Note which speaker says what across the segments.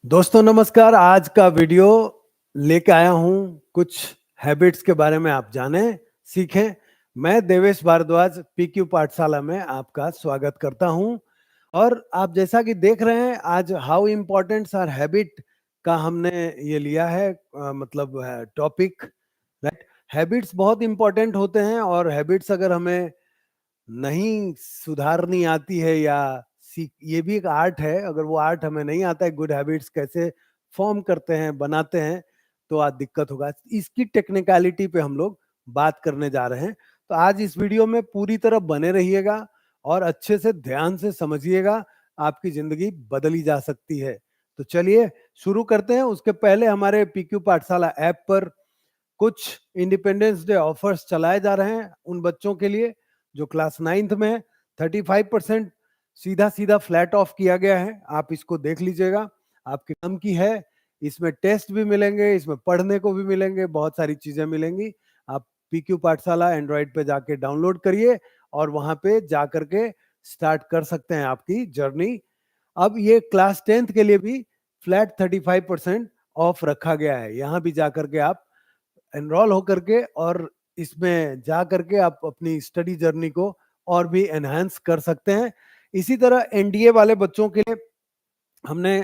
Speaker 1: दोस्तों नमस्कार। आज का वीडियो लेके आया हूं, कुछ हैबिट्स के बारे में आप जानें, सीखें। मैं देवेश भारद्वाज पीक्यू पाठशाला में आपका स्वागत करता हूं। और आप जैसा कि देख रहे हैं, आज हाउ इम्पोर्टेंट्स आर हैबिट का हमने ये लिया है, मतलब टॉपिक, राइट। हैबिट्स बहुत इंपॉर्टेंट होते हैं और हैबिट्स अगर हमें नहीं सुधारनी आती है या सीख, ये भी एक आर्ट है। अगर वो आर्ट हमें नहीं आता है, गुड हैबिट्स कैसे फॉर्म करते हैं, बनाते हैं, तो आज दिक्कत होगा। इसकी टेक्निकलिटी पे हम लोग बात करने जा रहे हैं। तो आज इस वीडियो में पूरी तरह बने रहिएगा और अच्छे से ध्यान से समझिएगा, आपकी जिंदगी बदली जा सकती है। तो चलिए शुरू करते हैं। उसके पहले हमारे पीक्यू पाठशाला ऐप पर कुछ इंडिपेंडेंस डे ऑफर्स चलाए जा रहे हैं उन बच्चों के लिए जो क्लास 9th में है। 35% सीधा सीधा फ्लैट ऑफ किया गया है। आप इसको देख लीजिएगा, आपके काम की है। इसमें टेस्ट भी मिलेंगे, इसमें पढ़ने को भी मिलेंगे, बहुत सारी चीजें मिलेंगी। आप पीक्यू पाठशाला एंड्रॉइड पे जाके डाउनलोड करिए और वहां पे जा करके स्टार्ट कर सकते हैं आपकी जर्नी। अब ये क्लास 10th के लिए भी फ्लैट 35% ऑफ रखा गया है। यहाँ भी जा करके आप एनरोल होकर के और इसमें जा करके आप अपनी स्टडी जर्नी को और भी एनहांस कर सकते हैं। इसी तरह एनडीए वाले बच्चों के लिए हमने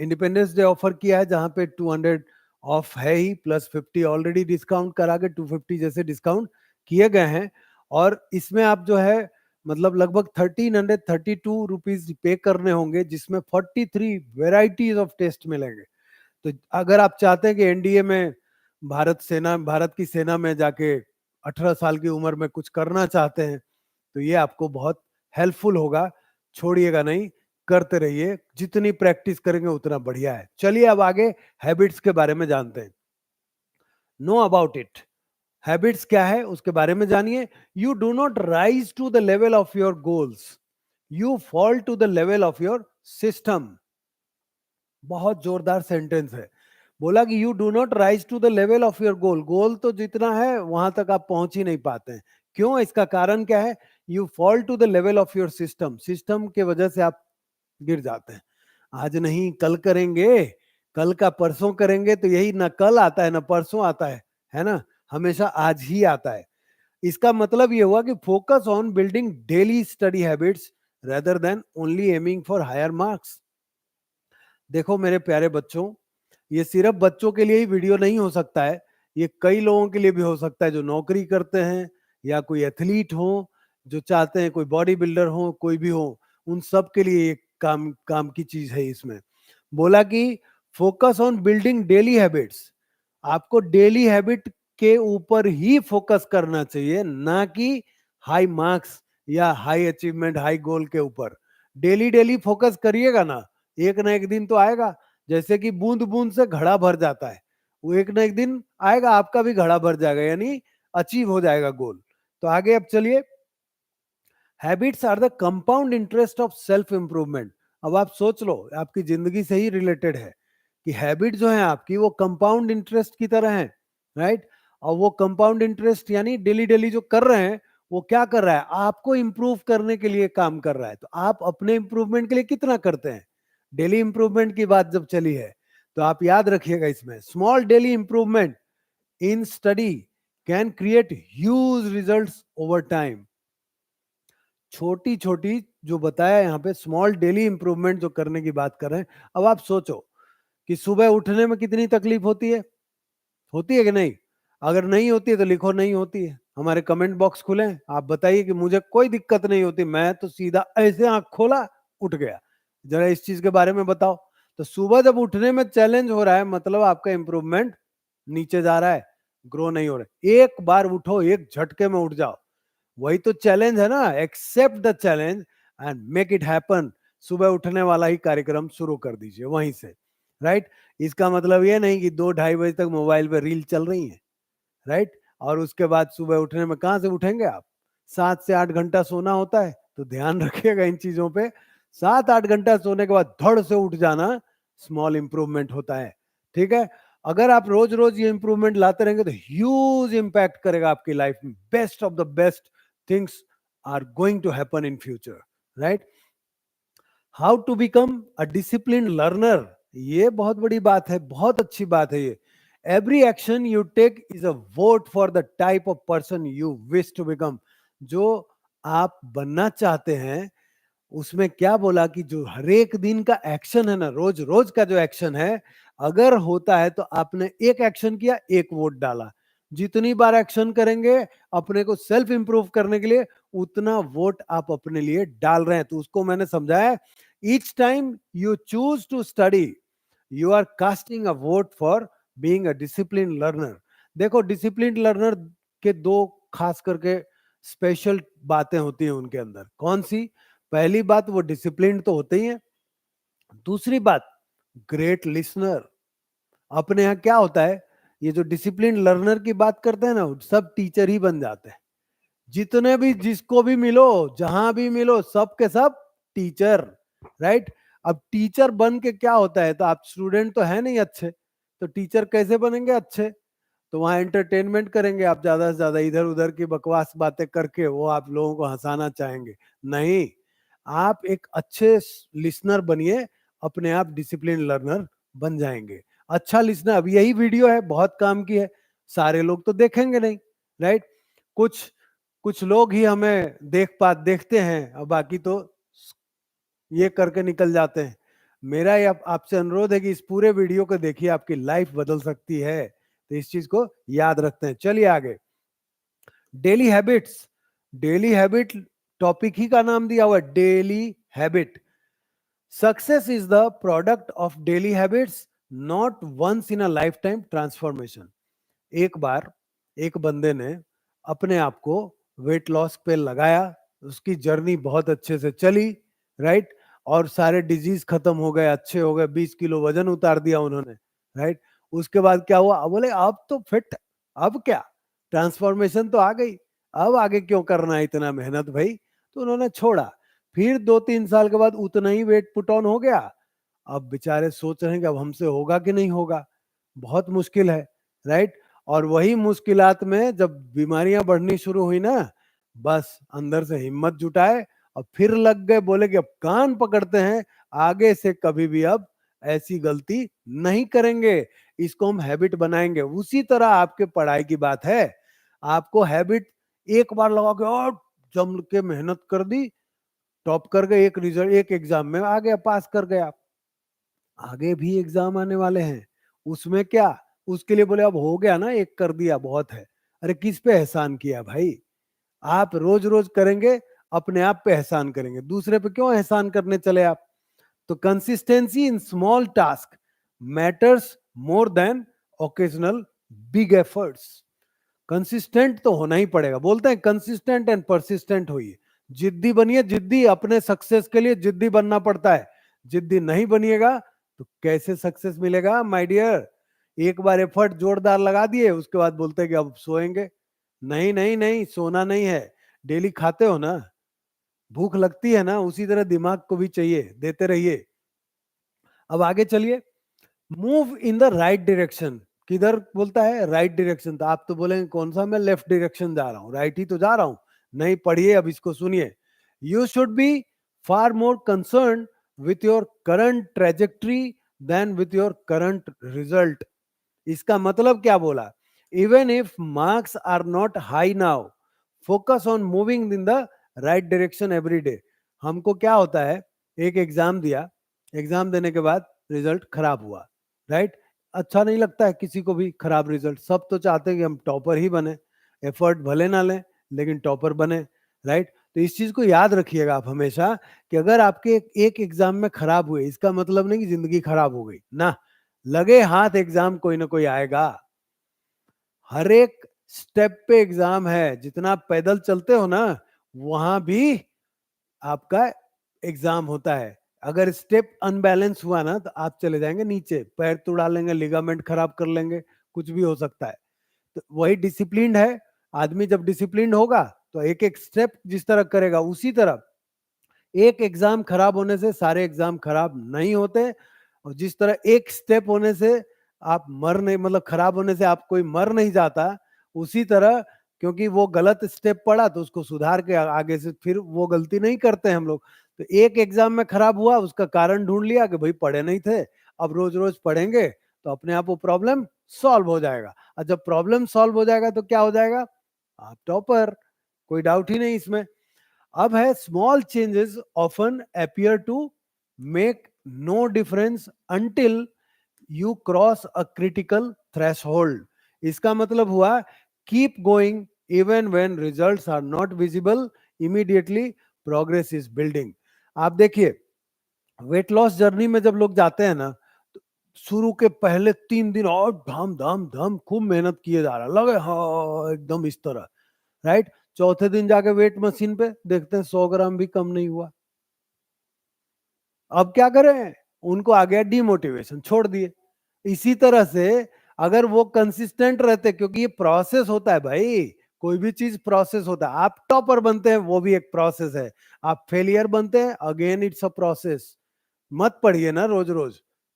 Speaker 1: इंडिपेंडेंस डे ऑफर किया है, जहां पे 200 ऑफ है ही, प्लस 50 ऑलरेडी डिस्काउंट करा के 250 जैसे डिस्काउंट किए गए हैं। और इसमें आप जो है मतलब लगभग 1332 रुपीज पे करने होंगे, जिसमें 43 वेराइटीज ऑफ टेस्ट मिलेंगे। तो अगर आप चाहते हैं कि एनडीए में भारत की सेना में जाके 18 साल की उम्र में कुछ करना चाहते हैं, तो ये आपको बहुत हेल्पफुल होगा। छोड़िएगा नहीं, करते रहिए। जितनी प्रैक्टिस करेंगे उतना बढ़िया है। चलिए अब आगे हैबिट्स के बारे में जानते हैं। Know about it. हैबिट्स क्या है उसके बारे में जानिए। You do not rise to the level of your goals, you fall to the level of your system. बहुत जोरदार सेंटेंस है। बोला कि you do not rise to the level of your goal. Goal तो जितना है वहां तक आप पहुंच ही नहीं पाते हैं। क्यों? इसका कारण क्या है? You fall to the level of your system. System के वजह से आप गिर जाते हैं। आज नहीं कल करेंगे, कल का परसों करेंगे, तो यही ना कल आता है ना परसों आता है ना, हमेशा आज ही आता है। इसका मतलब ये हुआ कि focus on building daily study habits rather than only aiming for higher marks. देखो मेरे प्यारे बच्चों, ये सिर्फ बच्चों के लिए ही वीडियो नहीं हो सकता है। ये कई लोगों के लिए भी हो सकता है जो नौकरी करते हैं या कोई एथलीट हो, जो चाहते हैं कोई बॉडी बिल्डर हो, कोई भी हो, उन सब के लिए ये काम काम की चीज है। इसमें बोला कि focus on building daily habits. आपको डेली हैबिट के ऊपर ही फोकस करना चाहिए, ना कि हाई मार्क्स या हाई अचीवमेंट, हाई गोल के ऊपर। डेली डेली फोकस करिएगा ना एक दिन तो आएगा। जैसे कि बूंद बूंद से घड़ा भर जाता है, वो एक ना एक दिन आएगा, आपका भी घड़ा भर जाएगा, यानी अचीव हो जाएगा गोल। तो आगे अब चलिए। Habits are the compound interest of self improvement. अब आप सोच लो, आपकी जिंदगी से ही रिलेटेड है कि हैबिट जो है आपकी, वो कंपाउंड इंटरेस्ट की तरह है, राइट। और वो कंपाउंड इंटरेस्ट यानी डेली डेली जो कर रहे हैं, वो क्या कर रहा है? आपको इंप्रूव करने के लिए काम कर रहा है। तो आप अपने इंप्रूवमेंट के लिए कितना करते हैं? डेली इंप्रूवमेंट की बात जब चली है, तो आप याद रखिएगा, इसमें small daily improvement in study can create huge results over time. छोटी छोटी जो बताया यहाँ पे, स्मॉल डेली इंप्रूवमेंट जो करने की बात कर रहे हैं। अब आप सोचो कि सुबह उठने में कितनी तकलीफ होती है कि नहीं? अगर नहीं होती है तो लिखो नहीं होती है। हमारे कमेंट बॉक्स खुले हैं, आप बताइए कि मुझे कोई दिक्कत नहीं होती, मैं तो सीधा ऐसे आंख खोला उठ गया। जरा इस चीज के बारे में बताओ। तो सुबह जब उठने में चैलेंज हो रहा है, मतलब आपका इंप्रूवमेंट नीचे जा रहा है, ग्रो नहीं हो रहा है। एक बार उठो, एक झटके में उठ जाओ, वही तो चैलेंज है ना। Accept the challenge and make it happen. सुबह उठने वाला ही कार्यक्रम शुरू कर दीजिए वहीं से, राइट। इसका मतलब ये नहीं कि 2-2:30 बजे तक मोबाइल पे रील चल रही है, राइट। और उसके बाद सुबह उठने में कहां से उठेंगे आप? 7 से 8 घंटा सोना होता है, तो ध्यान रखिएगा इन चीजों पे। 7-8 घंटा सोने के बाद धड़ से उठ जाना स्मॉल इंप्रूवमेंट होता है, ठीक है। अगर आप रोज रोज ये इंप्रूवमेंट लाते रहेंगे तो ह्यूज इंपैक्ट करेगा आपकी लाइफ में। Best of the best things are going to happen in future, right. How to become a discipline learner. ये बहुत बड़ी बात है, बहुत अच्छी बात है ये। Every action you take is a vote for the type of person you wish to become. जो आप बनना चाहते हैं उसमें क्या बोला कि जो हर एक दिन का एक्शन है ना, रोज रोज का जो एक्शन है, अगर होता है तो आपने एक एक्शन किया, एक वोट डाला। जितनी बार एक्शन करेंगे अपने को सेल्फ इंप्रूव करने के लिए, उतना वोट आप अपने लिए डाल रहे हैं। तो उसको मैंने समझाया, each time you choose to study you are casting a vote for being a discipline learner. देखो, डिसिप्लिन लर्नर के दो खास करके स्पेशल बातें होती हैं उनके अंदर। कौन सी? पहली बात, वो डिसिप्लिन तो होते ही हैं। दूसरी बात, ग्रेट लिसनर। अपने यहाँ क्या होता है, ये जो डिसिप्लिन लर्नर की बात करते हैं ना, सब टीचर ही बन जाते हैं। जितने भी, जिसको भी मिलो, जहां भी मिलो, सब के सब टीचर, राइट। अब टीचर बन के क्या होता है, तो आप स्टूडेंट तो है नहीं अच्छे, तो टीचर कैसे बनेंगे अच्छे? तो वहां एंटरटेनमेंट करेंगे आप, ज्यादा से ज्यादा इधर उधर की बकवास बातें करके वो आप लोगों को हंसाना चाहेंगे। नहीं, आप एक अच्छे लिसनर बनिए, अपने आप डिसिप्लिन लर्नर बन जाएंगे। अच्छा लिसनर, अब यही वीडियो है, बहुत काम की है, सारे लोग तो देखेंगे नहीं, राइट। कुछ कुछ लोग ही हमें देखते हैं, और बाकी तो ये करके निकल जाते हैं। मेरा ये आपसे अनुरोध है कि इस पूरे वीडियो को देखिए, आपकी लाइफ बदल सकती है। तो इस चीज को याद रखते हैं। चलिए आगे, daily habits. Daily habit topic ही का नाम दिया हुआ है, daily habit. Success is the product of daily habits, not once in a lifetime transformation. एक बार एक बंदे ने अपने आप को वेट लॉस पे लगाया, उसकी जर्नी बहुत अच्छे से चली, राइट। और सारे डिजीज खत्म हो गए, अच्छे हो गए, 20 किलो वजन उतार दिया उन्होंने, राइट। उसके बाद क्या हुआ? बोले अब तो फिट, अब क्या, ट्रांसफॉर्मेशन तो आ गई, अब आगे क्यों करना है इतना मेहनत भाई। तो उन्होंने छोड़ा। फिर 2-3 साल के बाद उतना ही वेट पुट ऑन हो गया। अब बेचारे सोच रहे हैं कि अब हमसे होगा कि नहीं होगा, बहुत मुश्किल है, राइट। और वही मुश्किलात में जब बीमारियां बढ़नी शुरू हुई ना, बस अंदर से हिम्मत जुटाए और फिर लग गए, बोले कि अब कान पकड़ते हैं, आगे से कभी भी अब ऐसी गलती नहीं करेंगे, इसको हम हैबिट बनाएंगे। उसी तरह आपके पढ़ाई की बात है, आपको हैबिट एक बार लगा के और जम के मेहनत कर दी, टॉप कर गए, एक रिजल्ट, एक एग्जाम में आ गया, पास कर गया। आगे भी एग्जाम आने वाले हैं, उसमें क्या, उसके लिए बोले अब हो गया ना, एक कर दिया बहुत है। अरे किस पे एहसान किया भाई? आप रोज रोज करेंगे, अपने आप पे एहसान करेंगे, दूसरे पे क्यों एहसान करने चले आप? तो consistency in small task matters more than occasional big efforts. Consistent तो होना ही पड़ेगा, बोलते हैं कंसिस्टेंट एंड परसिस्टेंट होइए। जिद्दी बनिए, जिद्दी, अपने सक्सेस के लिए जिद्दी बनना पड़ता है। जिद्दी नहीं बनिएगा तो कैसे सक्सेस मिलेगा माय डियर? एक बार एफर्ट जोरदार लगा दिए, उसके बाद बोलते हैं कि अब सोएंगे। नहीं नहीं नहीं, सोना नहीं है। डेली खाते हो ना, भूख लगती है ना, उसी तरह दिमाग को भी चाहिए, देते रहिए। अब आगे चलिए, move in the right direction. किधर बोलता है? Right direction. तो आप तो बोलेंगे कौन सा, मैं लेफ्ट डायरेक्शन जा रहा हूँ, राइट ही तो जा रहा हूँ। नहीं, पढ़िए, अब इसको सुनिए। You should be far more concern with your current trajectory than with your current result. इसका मतलब क्या बोला? Even if marks are not high now, focus on moving in the right direction every day. हमको क्या होता है, एक exam दिया, एग्जाम देने के बाद रिजल्ट खराब हुआ, राइट। अच्छा नहीं लगता है किसी को भी खराब रिजल्ट, सब तो चाहते हैं कि हम टॉपर ही बने, एफर्ट भले ना लें लेकिन टॉपर बने, राइट। तो इस चीज को याद रखिएगा आप हमेशा, कि अगर आपके एक एग्जाम में खराब हुए, इसका मतलब नहीं कि जिंदगी खराब हो गई ना। लगे हाथ एग्जाम कोई ना कोई आएगा, हर एक स्टेप पे एग्जाम है। जितना आप पैदल चलते हो ना, वहां भी आपका एग्जाम होता है। अगर स्टेप अनबैलेंस हुआ ना, तो आप चले जाएंगे नीचे, पैर तुड़ा लेंगे, लिगामेंट खराब कर लेंगे, कुछ भी हो सकता है। तो वही डिसिप्लिन है। आदमी जब डिसिप्लिन होगा तो एक एक स्टेप जिस तरह करेगा, उसी तरह एक एग्जाम खराब होने से सारे एग्जाम खराब नहीं होते। और जिस तरह एक स्टेप होने से आप मर नहीं, मतलब खराब होने से आप कोई मर नहीं जाता, उसी तरह क्योंकि वो गलत स्टेप पड़ा तो उसको सुधार के आगे से फिर वो गलती नहीं करते हम लोग। तो एक एग्जाम में खराब हुआ, उसका कारण ढूंढ लिया कि भाई पढ़े नहीं थे, अब रोज रोज पढ़ेंगे तो अपने आप वो प्रॉब्लम सॉल्व हो जाएगा, और जब प्रॉब्लम सॉल्व हो जाएगा तो क्या हो जाएगा, आप टॉपर, कोई डाउट ही नहीं इसमें। अब है small changes often appear to make no difference until you cross a critical threshold. इसका मतलब हुआ keep going even when results are not visible immediately, progress is building. आप देखिए वेट लॉस जर्नी में जब लोग जाते हैं ना, तो शुरू के पहले 3 दिन और धाम धाम धाम खूब मेहनत किए जा रहा, लगे हाँ एकदम इस तरह, राइट। चौथे दिन जाके वेट मशीन पे देखते हैं 100 ग्राम भी कम नहीं हुआ। अब क्या करें, उनको आ गया डिमोटिवेशन, छोड़ दिए। इसी तरह से अगर वो कंसिस्टेंट रहते, क्योंकि ये प्रोसेस होता है भाई, कोई भी चीज प्रोसेस होता है। आप टॉपर बनते हैं वो भी एक प्रोसेस है, आप फेलियर बनते हैं अगेन इट्स अ प्रोसेस। मत पढ़िए ना रोज रोज,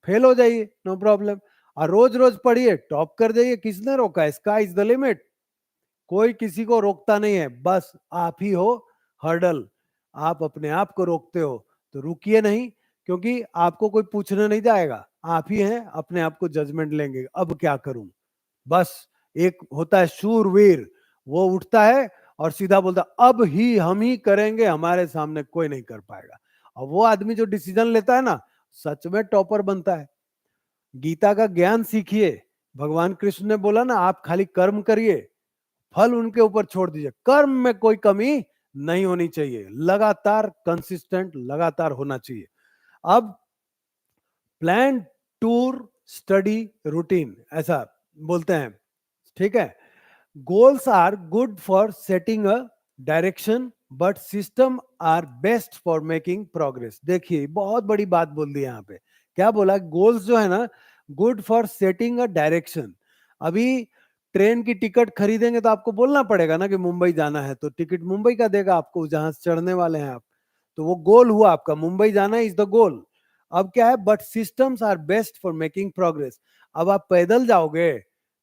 Speaker 1: फेल हो जाइए नो प्रॉब्लम, और रोज रोज पढ़िए टॉप कर जाइए। किसने रोका, स्काई इज द लिमिट, कोई किसी को रोकता नहीं है, बस आप ही हो हर्डल। आप अपने आप को रोकते हो तो रुकिए नहीं, क्योंकि आपको कोई पूछने नहीं जाएगा, आप ही हैं अपने आप को जजमेंट लेंगे, अब क्या करूं। बस एक होता है शूरवीर, वो उठता है और सीधा बोलता अब ही हम ही करेंगे, हमारे सामने कोई नहीं कर पाएगा। और वो आदमी जो डिसीजन लेता है ना, सच में टॉपर बनता है। गीता का ज्ञान सीखिए, भगवान कृष्ण ने बोला ना आप खाली कर्म करिए, फल उनके ऊपर छोड़ दीजिए, कर्म में कोई कमी नहीं होनी चाहिए, लगातार कंसिस्टेंट लगातार होना चाहिए। अब प्लान टूर स्टडी रूटीन ऐसा बोलते हैं, ठीक है। Goals are good for setting a direction but system are best for making progress. देखिए बहुत बड़ी बात बोल दी यहाँ पे, क्या बोला, गोल्स जो है ना good for setting a direction. अभी ट्रेन की टिकट खरीदेंगे तो आपको बोलना पड़ेगा ना कि मुंबई जाना है, तो टिकट मुंबई का देगा आपको जहां से चढ़ने वाले हैं आप, तो वो गोल हुआ आपका, मुंबई जाना इज द गोल। अब क्या है, but systems are best for making progress. अब आप पैदल जाओगे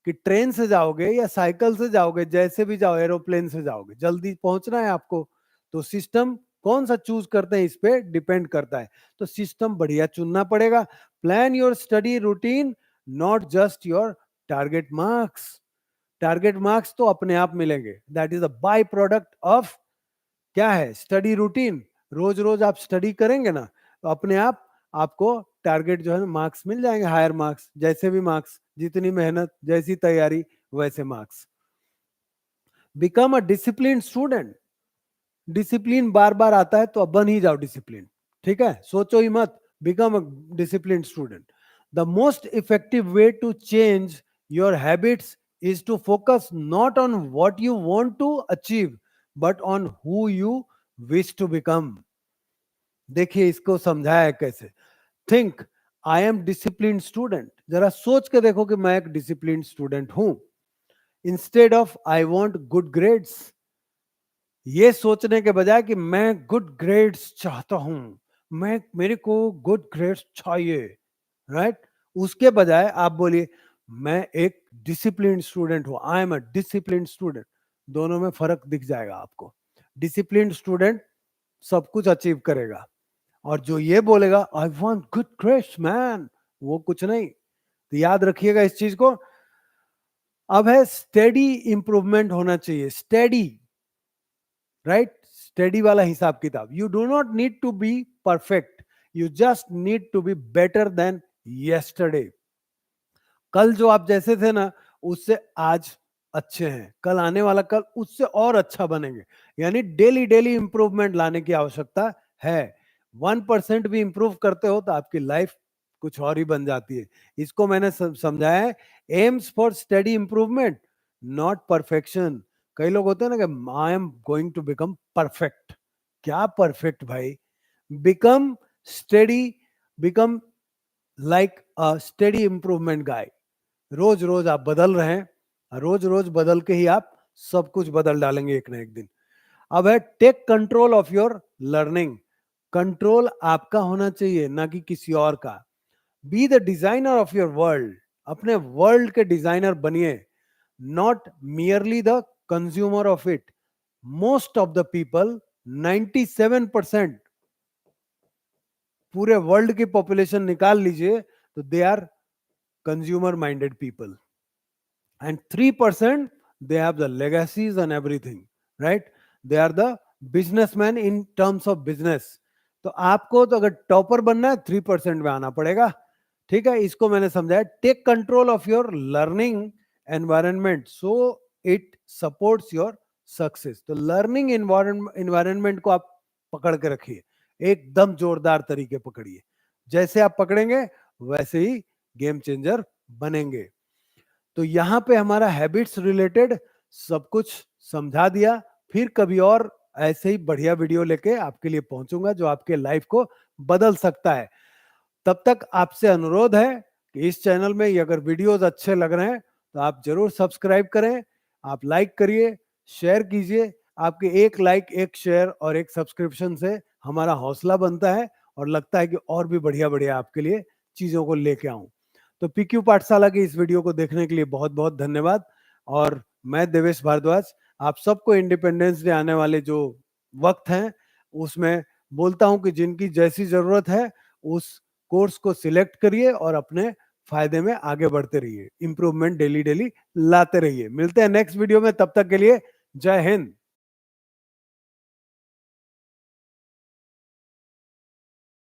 Speaker 1: कि ट्रेन से जाओगे या साइकिल से जाओगे, जैसे भी जाओ, एरोप्लेन से जाओगे, जल्दी पहुंचना है आपको, तो सिस्टम कौन सा चूज करते हैं इस पे डिपेंड करता है। तो सिस्टम बढ़िया चुनना पड़ेगा। Plan your study routine, not just your target marks. Target marks तो अपने आप मिलेंगे, that is a by product of क्या है, स्टडी रूटीन। रोज रोज आप स्टडी करेंगे ना तो अपने आप आपको टारगेट जो है मार्क्स मिल जाएंगे, हायर मार्क्स, जैसे भी मार्क्स, जितनी मेहनत जैसी तैयारी वैसे marks. Become a discipline student. Discipline बार बार आता है तो अब बन ही जाओ डिसिप्लिन, ठीक है, सोचो ही मत, become a discipline student. The most effective way to change your habits is to focus not on what you want to achieve but on who you wish to become. देखिए इसको समझाया है कैसे। Think I am discipline student, जरा सोच के देखो कि मैं एक डिसिप्लिन स्टूडेंट हूं, instead of I want good grades. ये सोचने के बजाय कि मैं गुड ग्रेड्स चाहता हूं, मैं मेरे को गुड ग्रेड्स चाहिए, राइट, उसके बजाय आप बोलिए मैं एक डिसिप्लिन स्टूडेंट हूं, I am a discipline student. दोनों में फर्क दिख जाएगा आपको। डिसिप्लिन स्टूडेंट सब कुछ अचीव करेगा, और जो ये बोलेगा आई वांट गुड ग्रेड्स मैन, वो कुछ नहीं। तो याद रखिएगा इस चीज को। अब है स्टेडी इंप्रूवमेंट होना चाहिए, स्टेडी, राइट, स्टडी वाला हिसाब किताब। You do not need to be perfect, you just need to be better than yesterday. कल जो आप जैसे थे ना उससे आज अच्छे हैं, कल आने वाला कल उससे और अच्छा बनेंगे। यानी डेली डेली इंप्रूवमेंट लाने की आवश्यकता है। 1% भी इंप्रूव करते हो तो आपकी लाइफ कुछ और ही बन जाती है। इसको मैंने समझाया है, aims for study improvement not perfection. कई लोग होते हैं ना कि I am going to become perfect. क्या परफेक्ट भाई, become study, become like a study improvement guy. रोज रोज आप बदल रहे हैं, रोज रोज बदल के ही आप सब कुछ बदल डालेंगे एक ना एक दिन। अब है take control of your learning. Control आपका होना चाहिए ना कि किसी और का। Be the designer of your world, अपने वर्ल्ड के डिजाइनर बनिए, not merely the consumer of it. Most of the people, 97% पूरे वर्ल्ड की पॉपुलेशन निकाल लीजिए तो they are consumer minded people, and 3% they have the legacies and everything, right? They are the businessmen in terms of business. तो आपको तो अगर topper बनना है 3% में आना पड़ेगा, ठीक है? इसको मैंने समझाया, take control of your learning environment so it supports your success. तो लर्निंग एनवायरनमेंट को आप पकड़ के रखिए, एकदम जोरदार तरीके पकड़िए, जैसे आप पकड़ेंगे वैसे ही गेम चेंजर बनेंगे। तो यहाँ पे हमारा हैबिट्स रिलेटेड सब कुछ समझा दिया। फिर कभी और ऐसे ही बढ़िया वीडियो लेके आपके लिए पहुंचूंगा जो आपके लाइफ को बदल सकता है। तब तक आपसे अनुरोध है कि इस चैनल में अगर वीडियोस अच्छे लग रहे हैं तो आप जरूर सब्सक्राइब करें, आप लाइक करिए, शेयर कीजिए। आपके एक लाइक, एक शेयर और एक सब्सक्रिप्शन से हमारा हौसला बनता है और लगता है कि और भी बढ़िया बढ़िया आपके लिए चीजों को लेके आऊं। तो पीक्यू पाठशाला की इस वीडियो को देखने के लिए बहुत बहुत धन्यवाद। और मैं देवेश भारद्वाज आप सबको इंडिपेंडेंस डे आने वाले जो वक्त हैं उसमें बोलता हूं कि जिनकी जैसी जरूरत है उस कोर्स को सिलेक्ट करिए और अपने फायदे में आगे बढ़ते रहिए, इंप्रूवमेंट डेली डेली लाते रहिए। मिलते हैं नेक्स्ट वीडियो में, तब तक के लिए जय हिंद।